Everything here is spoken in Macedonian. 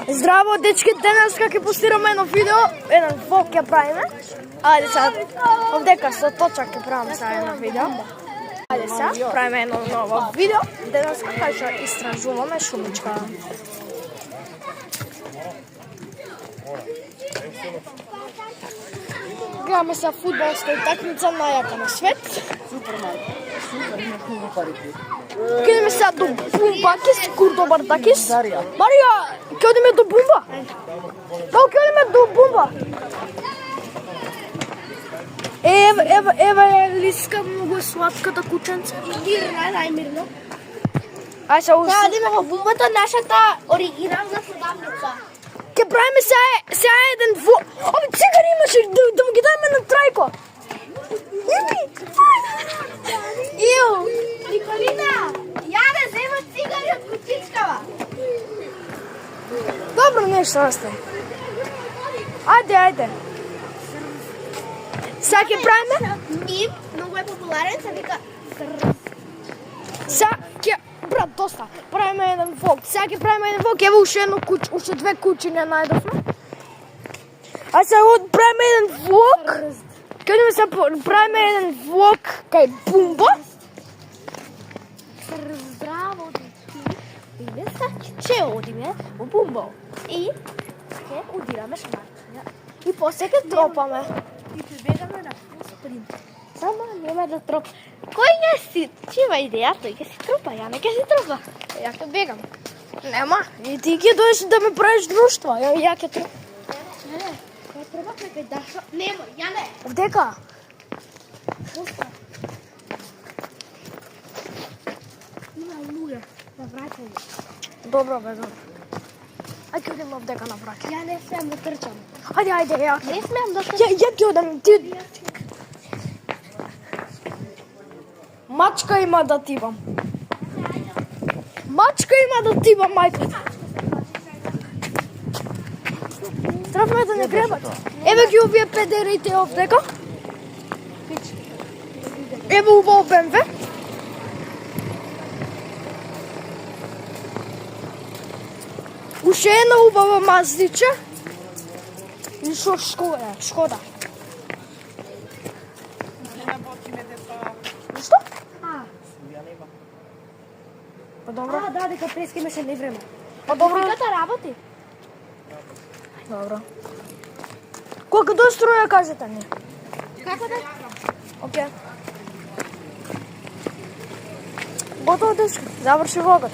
Здраво, дечки, денеска ќе постираме едно видео, еден влог ќе правиме. Ајде сега, овдека со точак ќе правиме сега едно видео. Ајде сега, правиме едно ново видео. Денеска кај што истражуваме шумичка. Гледаме сега фудбалска утакмица најака на свет. Супер, мајка. Супер, имаш много пари. Ќе сега до Бумбакис, Курдо Бардакис. Дарија. Марија, ќе одиме до Бумба? Да, ќе одиме до Бумба. Ева е Лиска, многу сладката кученце. Мирно, најмирно. Ај се Сега одиме во Бумбата, нашата оригинална продавница. Ке правиме сега еден Ови цигари имаше, да му ги дајме на Трајко. Иу, Николина, ја да зема цигари од кутичкава. Добро, нешто остај. Ајде. Сега ке правиме? Мим, многу е популарен, се вика Сега ке... Брат, доста. Правиме еден влог. Сега ке правиме еден влог. Ево уште две кучи не најдовме. А сега правиме еден влог. Каде се правиме еден влог кај Бумба. здраво дечки. И ќе одиме во Бумба. И ќе удираме шмарчиња. И после ке тропаме. И ќе бегаме на спринт. Само нема да троп. Кој ќе си чива идеја, тој ќе си тропа, ја не ќе си тропа. Ја ќе бегам. Нема. И ти ќе дојдеш да ме правиш друштво. Ја ќе тропам. Не, кој треба кај Даша? Немој, ја не. Овдека. Има луѓе на враќање. Добро бе, добро. Ајде ќе одиме овдека на враќање. Ја не смеам да трчам. Ајде, ја. Не смеам да Ја ќе одам. Ти... Мачка има да тибам. Мачка има да тибам, мајката. Требаме да не гребат. Еве ги овие педерите овдека. Еве убаво БМВ. Уште една убава Маздиче. И шо Шкода. Што? Па добро. Да, дека прескимеше не време. Па добро. Фиката работи. Добро. Колку до струја кажете ми? Како да? Океј. Готово, дечки. Заврши влогот.